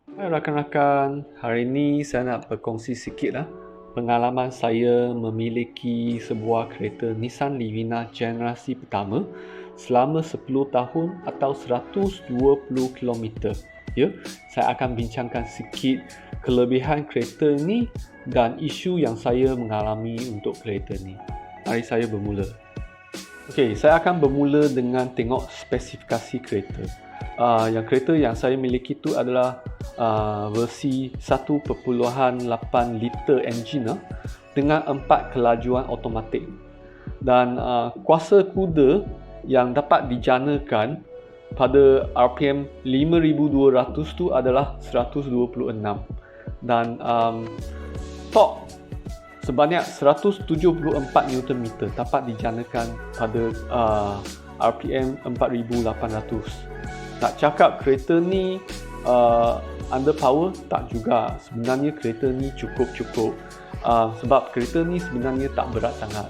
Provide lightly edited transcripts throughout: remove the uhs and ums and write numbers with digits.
Hai rakan-rakan, hari ini saya nak berkongsi sikit pengalaman saya memiliki sebuah kereta Nissan Livina generasi pertama selama 10 tahun atau 120 kilometer. Ya, saya akan bincangkan sikit kelebihan kereta ni dan isu yang saya mengalami untuk kereta ni. Mari saya bermula. Okey, saya akan bermula dengan tengok spesifikasi kereta. Yang kereta yang saya miliki tu adalah versi 1.8 liter engine dengan 4 kelajuan automatik. Dan kuasa kuda yang dapat dijanakan pada RPM 5200 tu adalah 126. Dan torque sebanyak 174 Nm dapat dijanakan pada RPM 4800. Nak cakap kereta ni underpower? Tak juga. Sebenarnya kereta ni cukup. Sebab kereta ni sebenarnya tak berat sangat.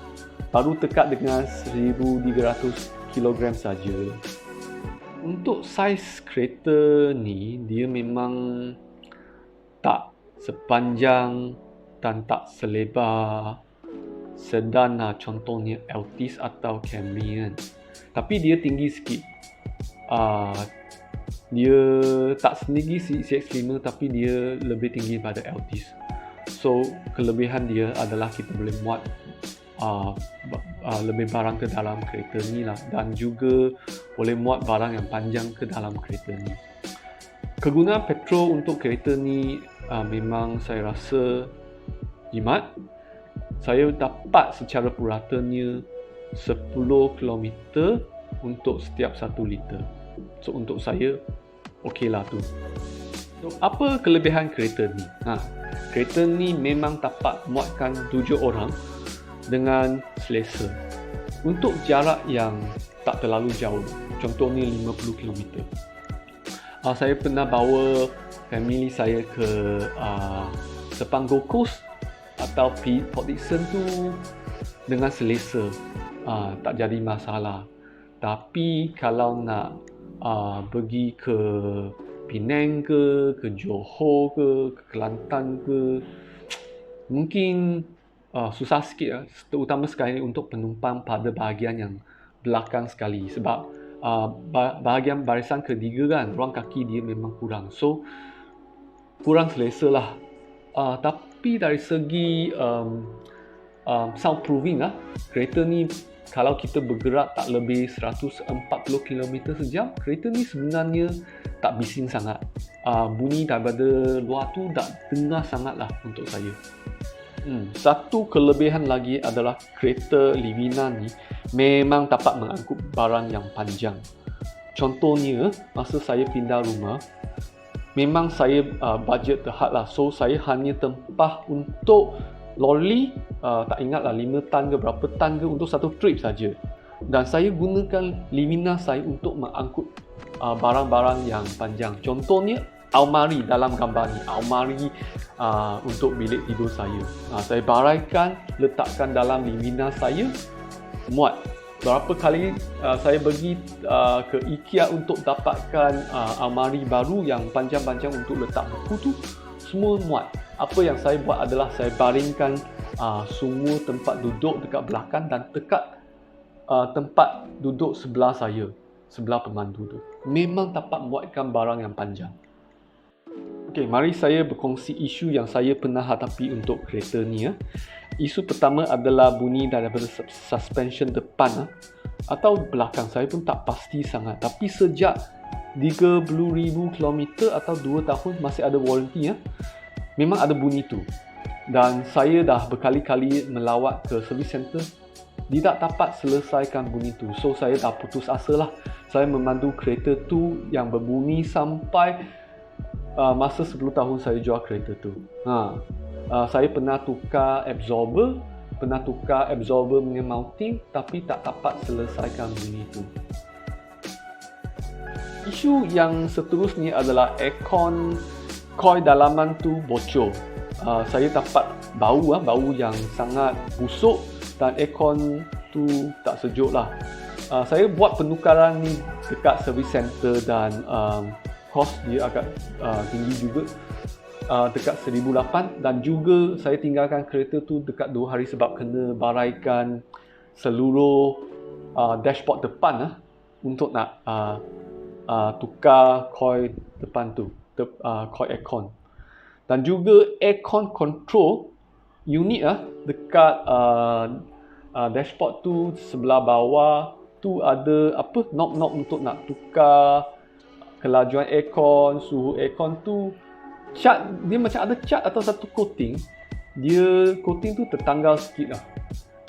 Baru tekak dengan 1300 kg saja. Untuk saiz kereta ni, dia memang tak sepanjang dan tak selebar sedan contohnya Altis atau Camry kan. Tapi dia tinggi sikit. Dia tak setinggi CX-5 tapi dia lebih tinggi daripada Altis. So kelebihan dia adalah kita boleh muat lebih barang ke dalam kereta ni lah, dan juga boleh muat barang yang panjang ke dalam kereta ni. Kegunaan petrol untuk kereta ni memang saya rasa jimat. Saya dapat secara puratanya 10 km untuk setiap 1 liter. So untuk saya okeylah tu. So, apa kelebihan kereta ni? Kereta ni memang dapat muatkan 7 orang dengan selesa. Untuk jarak yang tak terlalu jauh, contohnya 50 km. Saya pernah bawa family saya ke Sepang Gold Coast atau Port Dickson tu dengan selesa, tak jadi masalah. Tapi kalau nak pergi ke Penang ke Johor ke Kelantan ke, mungkin susah sikit terutama sekali untuk penumpang pada bahagian yang belakang sekali. Sebab bahagian barisan ketiga kan, ruang kaki dia memang kurang. So kurang selesa lah. Tapi dari segi soundproofing kereta ni, kalau kita bergerak tak lebih 140 km sejam, kereta ni sebenarnya tak bising sangat. Bunyi daripada luar tu tak dengar sangat lah untuk saya. Satu kelebihan lagi adalah kereta Livina ni memang dapat mengangkut barang yang panjang. Contohnya, masa saya pindah rumah, memang saya budget terhad lah. So saya hanya tempah untuk lori, tak ingatlah 5 tan ke berapa tan ke untuk satu trip saja. Dan saya gunakan Livina saya untuk mengangkut barang-barang yang panjang. Contohnya almari dalam gambar ni, almari untuk bilik tidur saya. Saya baraikan, letakkan dalam Livina saya, muat. Berapa kali saya pergi ke IKEA untuk dapatkan almari baru yang panjang-panjang untuk letak buku tu, semua muat. Apa yang saya buat adalah saya baringkan semua tempat duduk dekat belakang dan dekat tempat duduk sebelah saya, sebelah pemandu tu. Memang dapat muatkan barang yang panjang. Okey, mari saya berkongsi isu yang saya pernah hadapi untuk kereta ni. Isu pertama adalah bunyi daripada suspension depan atau belakang. Saya pun tak pasti sangat. Tapi sejak 30,000 km atau 2 tahun masih ada warranty memang ada bunyi tu. Dan saya dah berkali-kali melawat ke service center, tidak dapat selesaikan bunyi tu. So saya dah putus asa lah. Saya memandu kereta tu yang berbunyi sampai masa 10 tahun saya jual kereta tu. Saya pernah tukar absorber punya mounting, tapi tak dapat selesaikan bunyi tu. Isu yang seterusnya adalah aircon coil dalaman tu bocor. Saya dapat bau yang sangat busuk dan aircon tu tak sejuk lah. Saya buat penukaran ni dekat service center dan kos dia agak tinggi juga, dekat 1,800, dan juga saya tinggalkan kereta tu dekat 2 hari sebab kena baraikan seluruh dashboard depan untuk nak tukar coil depan tu, coil aircon. Dan juga aircon control unit dekat dashboard tu sebelah bawah tu ada knob untuk nak tukar kelajuan aircon, suhu aircon tu. Cat dia macam ada cat atau satu coating. Dia coating tu tertanggal sikit lah.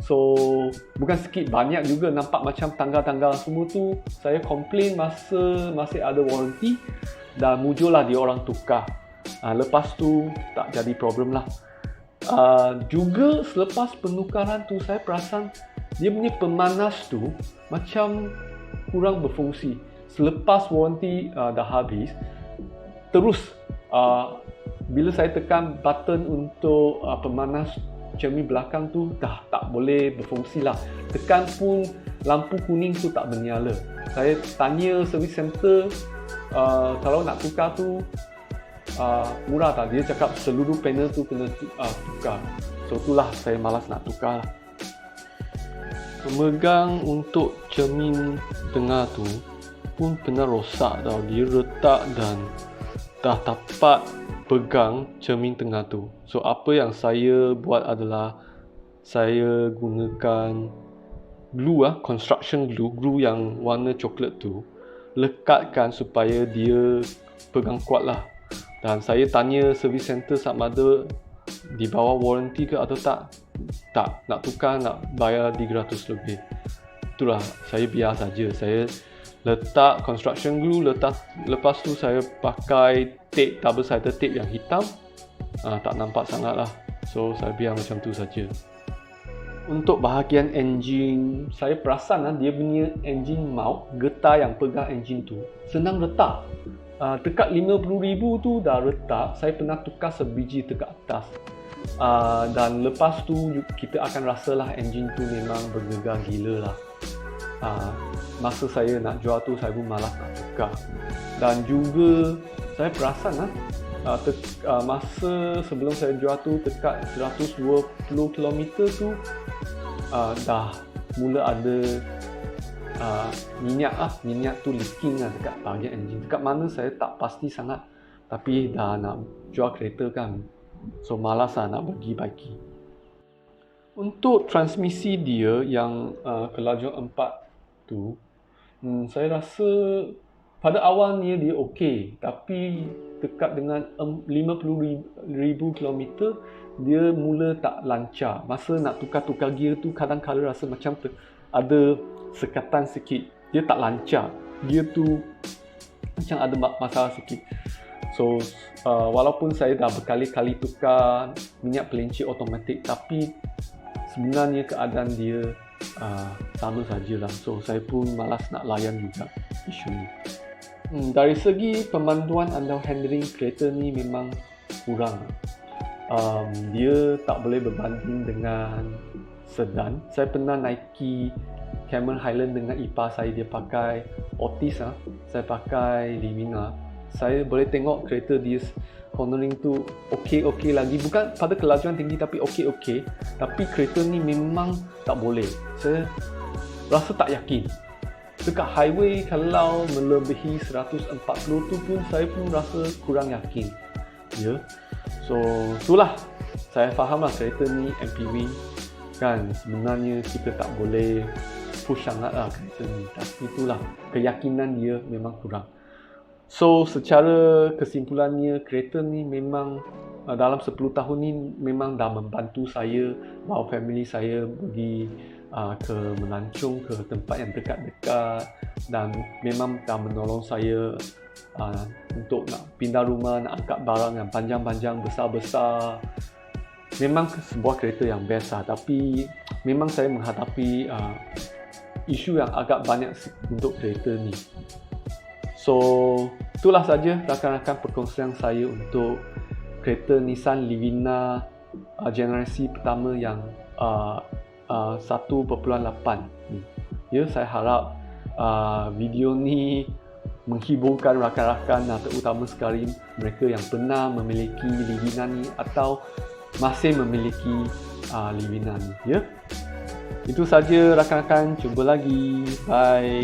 So bukan sikit, banyak juga, nampak macam tanggal-tanggal semua tu. Saya komplain masa masih ada warranty dan mujurlah dia orang tukar. Lepas tu tak jadi problem lah. Juga selepas penukaran tu saya perasan dia punya pemanas tu macam kurang berfungsi. Selepas warranty dah habis, terus bila saya tekan button untuk pemanas cermin belakang tu dah tak boleh berfungsi lah. Tekan pun lampu kuning tu tak menyala. Saya tanya service center kalau nak tukar tu murah tak. Dia cakap seluruh panel tu kena tukar. So itulah saya malas nak tukar lah. Pemegang untuk cermin tengah tu pun pernah rosak tau. Dia retak dan dah dapat pegang cermin tengah tu. So apa yang saya buat adalah saya gunakan glue construction glue yang warna coklat tu, lekatkan supaya dia pegang kuat lah. Dan saya tanya service center sama ada di bawah warranty ke atau tak. Tak, nak tukar nak bayar 300 lebih. Itulah, saya biar saja. Saya letak construction glue, lepas tu saya pakai tape, double-sided tape yang hitam. Tak nampak sangat lah. So saya biar macam tu saja. Untuk bahagian enjin, saya perasan dia punya engine mount, getah yang pegang enjin tu senang retak. Dekat 50,000 tu dah retak. Saya pernah tukar sebiji dekat atas. Dan lepas tu kita akan rasalah enjin tu memang bergegar gila lah. Masa saya nak jual tu saya pun malas nak tukar. Dan juga saya perasan masa sebelum saya jual tu dekat 120 km tu dah mula ada minyak tu leaking dekat bahagian enjin. Dekat mana saya tak pasti sangat, tapi dah nak jual kereta kan, so malas nak bagi-bagi. Untuk transmisi dia yang kelajuan 4 tu, saya rasa pada awalnya dia okey, tapi dekat dengan 50,000 km dia mula tak lancar. Masa nak tukar gear tu kadang-kadang rasa macam ada sekatan sikit, dia tak lancar, gear tu macam ada masalah sikit. So walaupun saya dah berkali-kali tukar minyak pelencik automatik, tapi sebenarnya keadaan dia sama sajalah. So saya pun malas nak layan juga isu ni. Dari segi pemanduan atau handling, kereta ni memang kurang. Dia tak boleh berbanding dengan sedan. Saya pernah naiki Cameron Highland dengan ipar saya, dia pakai Otis, saya pakai Livina. Saya boleh tengok kereta dia cornering tu okey lagi, bukan pada kelajuan tinggi tapi okey. Tapi kereta ni memang tak boleh. Saya rasa tak yakin. Dekat highway kalau melebihi 140 tu pun saya pun rasa kurang yakin. Ya. So itulah, saya fahamlah kereta ni MPV kan, sebenarnya kita tak boleh push sangat lah kereta ni, tapi itulah keyakinan dia memang kurang. So secara kesimpulannya, kereta ni memang dalam 10 tahun ni memang dah membantu saya bawa family saya pergi ke melancong, ke tempat yang dekat-dekat, dan memang dah menolong saya untuk nak pindah rumah, nak angkat barang yang panjang-panjang, besar-besar. Memang sebuah kereta yang best lah, tapi memang saya menghadapi isu yang agak banyak untuk kereta ni. So itulah saja rakan-rakan perkongsian saya untuk kereta Nissan Livina generasi pertama yang 1.8 ni. Ya, saya harap video ni menghiburkan rakan-rakan, terutama sekali mereka yang pernah memiliki Livie Nani atau masih memiliki Livie Nani, ya. Itu saja rakan-rakan, jumpa lagi. Bye.